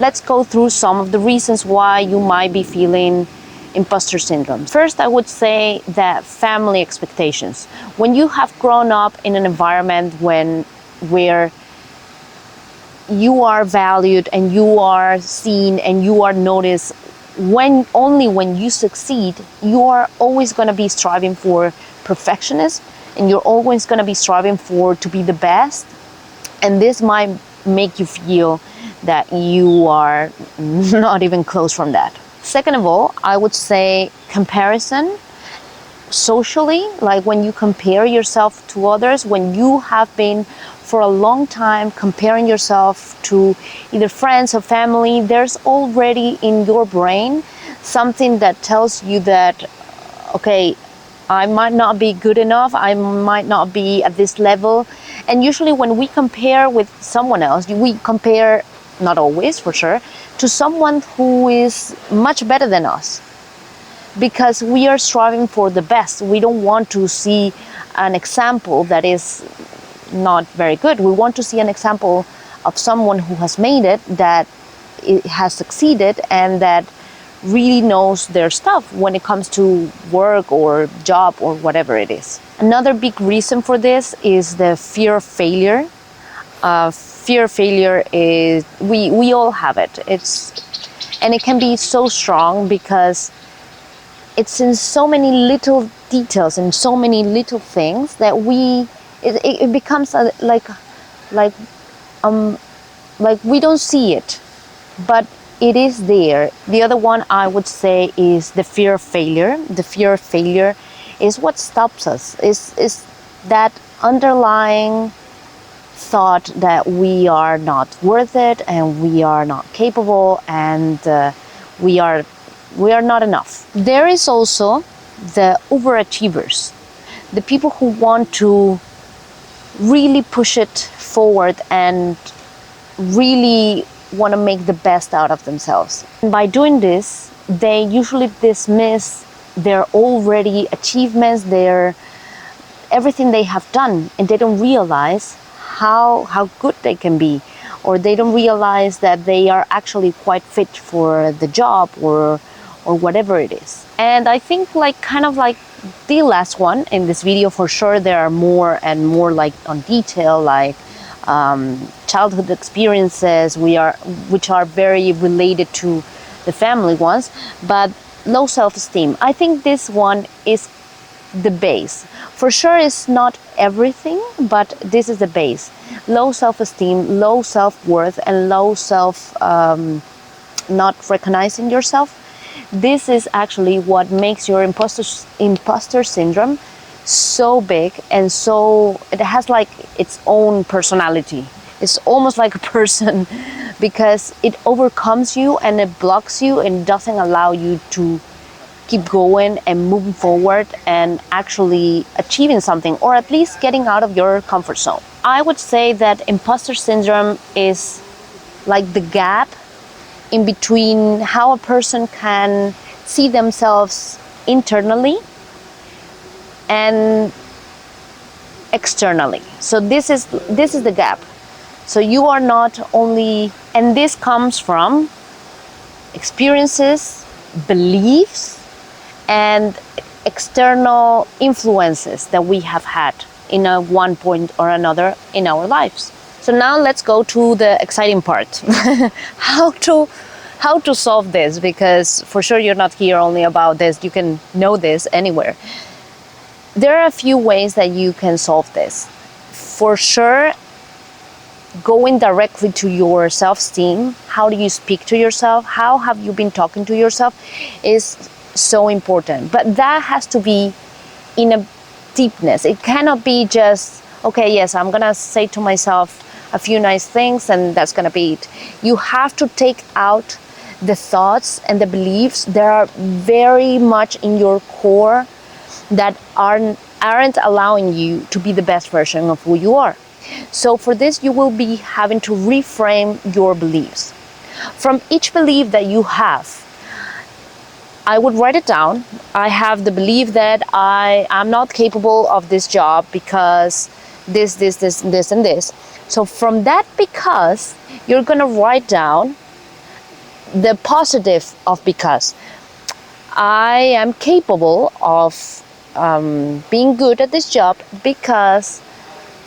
Let's go through some of the reasons why you might be feeling imposter syndrome. First, I would say that family expectations. When you have grown up in an environment where you are valued and you are seen and you are noticed, only when you succeed, you are always going to be striving for perfectionism, and you're always going to be striving to be the best. And this might make you feel that you are not even close from that. Second of all, I would say comparison socially, like when you compare yourself to others, when you have been for a long time comparing yourself to either friends or family, there's already in your brain something that tells you that, okay, I might not be good enough, I might not be at this level. And usually when we compare with someone else, we compare, not always for sure, to someone who is much better than us, because we are striving for the best. We don't want to see an example that is not very good. We want to see an example of someone who has made it, that it has succeeded, and that really knows their stuff when it comes to work or job or whatever it is. Another big reason for this is the fear of failure. Fear of failure is, we all have it. And it can be so strong because it's in so many little details and so many little things that it becomes like we don't see it, but it is there. The other one I would say is the fear of failure. The fear of failure is what stops us, is that underlying thought that we are not worth it and we are not capable and we are not enough. There is also the overachievers, the people who want to really push it forward and really want to make the best out of themselves. And by doing this, they usually dismiss their already achievements, everything they have done, and they don't realize how good they can be, or they don't realize that they are actually quite fit for the job or whatever it is. And I think kind of like the last one in this video, for sure there are more and more like on detail, like childhood experiences which are very related to the family ones, but low self-esteem. I think this one is the base. For sure it's not everything, but this is the base. Low self-esteem, low self-worth, and low not recognizing yourself. This is actually what makes your imposter syndrome so big, and so it has like its own personality. It's almost like a person, because it overcomes you and it blocks you and doesn't allow you to keep going and moving forward and actually achieving something, or at least getting out of your comfort zone. I would say that imposter syndrome is like the gap in between how a person can see themselves internally and externally. So this is the gap. So you are not only, and this comes from experiences, beliefs, and external influences that we have had in one point or another in our lives. So now let's go to the exciting part. How to solve this, because for sure you're not here only about this, you can know this anywhere. There are a few ways that you can solve this. For sure, going directly to your self-esteem, how do you speak to yourself, how have you been talking to yourself, is so important. But that has to be in a deepness. It cannot be just, okay, yes, I'm gonna say to myself a few nice things and that's gonna be it. You have to take out the thoughts and the beliefs that are very much in your core that aren't allowing you to be the best version of who you are. So for this, you will be having to reframe your beliefs. From each belief that you have, I would write it down. I have the belief that I am not capable of this job because this, and this. So from that because, you're gonna write down the positive of because. I am capable of being good at this job because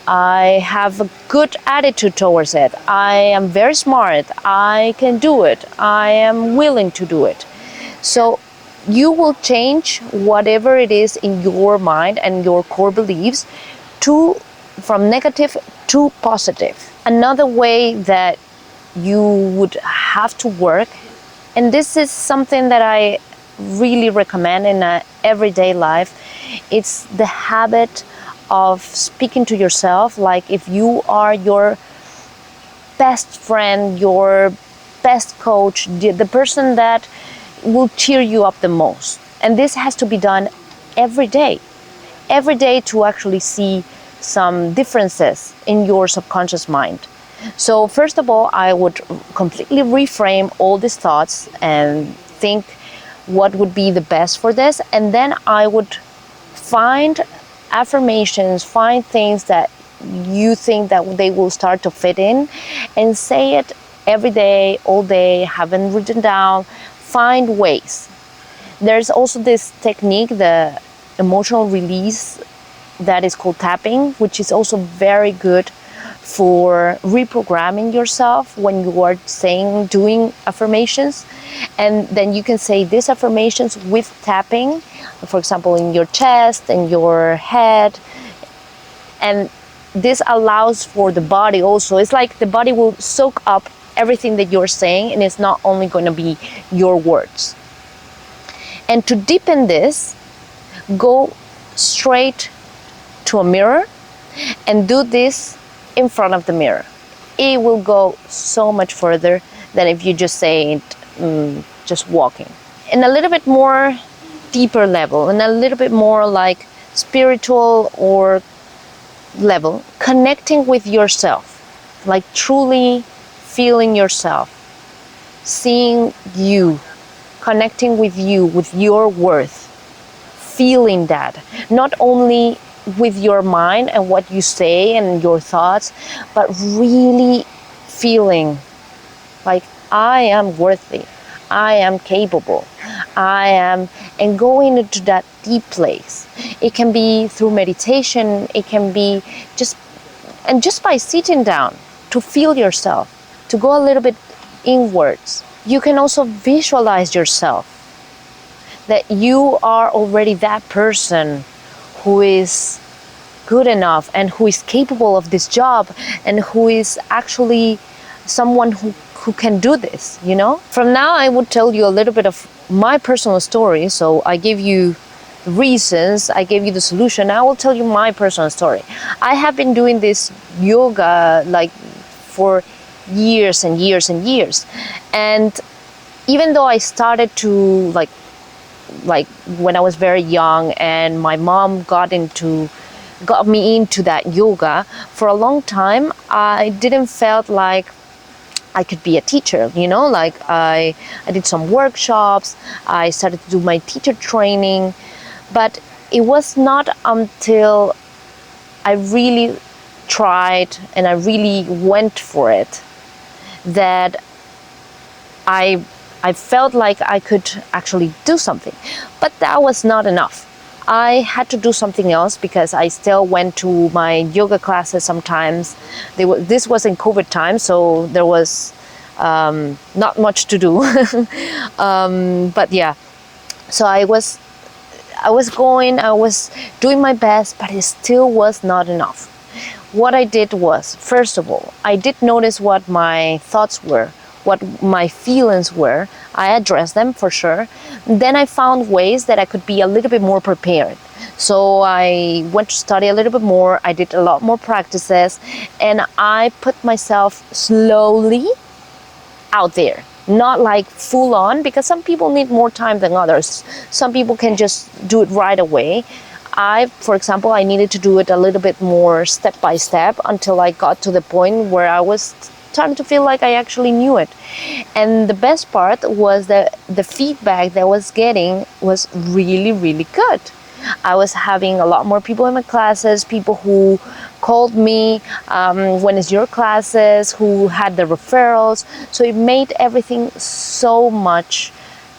I have a good attitude towards it. I am very smart. I can do it. I am willing to do it. So you will change whatever it is in your mind and your core beliefs to from negative to positive. Another way that you would have to work, and this is something that I really recommend in a everyday life, it's the habit of speaking to yourself like if you are your best friend, your best coach, the person that will cheer you up the most. And this has to be done every day to actually see some differences in your subconscious mind. So first of all, I would completely reframe all these thoughts and think what would be the best for this, and then I would find affirmations, find things that you think that they will start to fit in, and say it every day, all day, have them written down, find ways. There's also this technique, the emotional release, that is called tapping, which is also very good for reprogramming yourself when you are doing affirmations. And then you can say these affirmations with tapping, for example, in your chest and your head. And this allows for the body also. It's like the body will soak up everything that you're saying, and it's not only going to be your words. And to deepen this, go straight to a mirror and do this in front of the mirror. It will go so much further than if you just say it just walking. In a little bit more deeper level, and a little bit more like spiritual or level, connecting with yourself, like truly feeling yourself, seeing you, connecting with you, with your worth, feeling that, not only with your mind and what you say and your thoughts, but really feeling like I am worthy, I am capable, I am, and going into that deep place. It can be through meditation, it can be just by sitting down to feel yourself, to go a little bit inwards. You can also visualize yourself, that you are already that person who is good enough and who is capable of this job and who is actually someone who can do this, you know? From now, I would tell you a little bit of my personal story. So I gave you the reasons, I gave you the solution. I will tell you my personal story. I have been doing this yoga like for years and years and years. And even though I started to like when I was very young, and my mom got me into that yoga, for a long time I didn't felt like I could be a teacher, you know, like I did some workshops, I started to do my teacher training, but it was not until I really tried and I really went for it that I felt like I could actually do something. But that was not enough. I had to do something else because I still went to my yoga classes sometimes. This was in COVID time, so there was not much to do. But yeah, so I was doing my best, but it still was not enough. What I did was, first of all, I did notice what my thoughts were, what my feelings were. I addressed them for sure. Then I found ways that I could be a little bit more prepared. So I went to study a little bit more. I did a lot more practices, and I put myself slowly out there. Not like full on, because some people need more time than others. Some people can just do it right away. For example, I needed to do it a little bit more step by step until I got to the point where I was starting to feel like I actually knew it. And the best part was that the feedback that I was getting was really, really good. I was having a lot more people in my classes, people who called me, when it's your classes, who had the referrals. So it made everything so much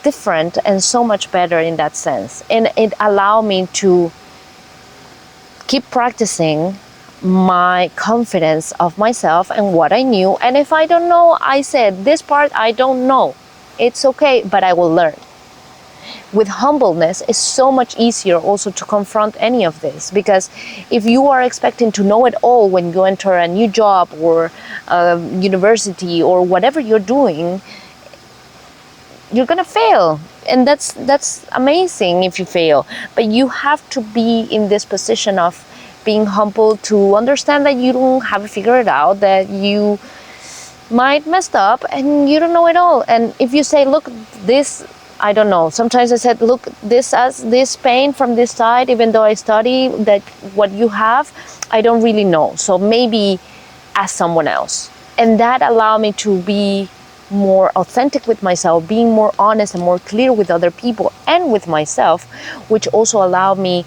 different and so much better in that sense. And it allowed me to keep practicing my confidence of myself and what I knew. And if I don't know, I said, this part I don't know. It's okay, but I will learn. With humbleness, it's so much easier also to confront any of this, because if you are expecting to know it all when you enter a new job or university or whatever you're doing, you're gonna fail, and that's amazing if you fail. But you have to be in this position of being humble, to understand that you don't have it figured out, that you might mess up and you don't know it all. And if you say, look, this, I don't know, sometimes I said, look, this as this pain from this side, even though I study that what you have, I don't really know, so maybe ask someone else. And that allowed me to be more authentic with myself, being more honest and more clear with other people and with myself, which also allowed me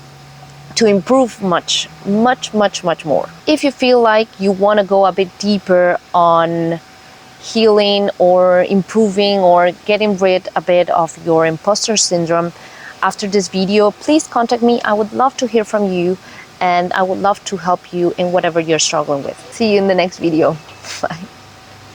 to improve much more. If you feel like you want to go a bit deeper on healing or improving or getting rid a bit of your imposter syndrome after this video, please contact me. I would love to hear from you, and I would love to help you in whatever you're struggling with. See you in the next video. Bye.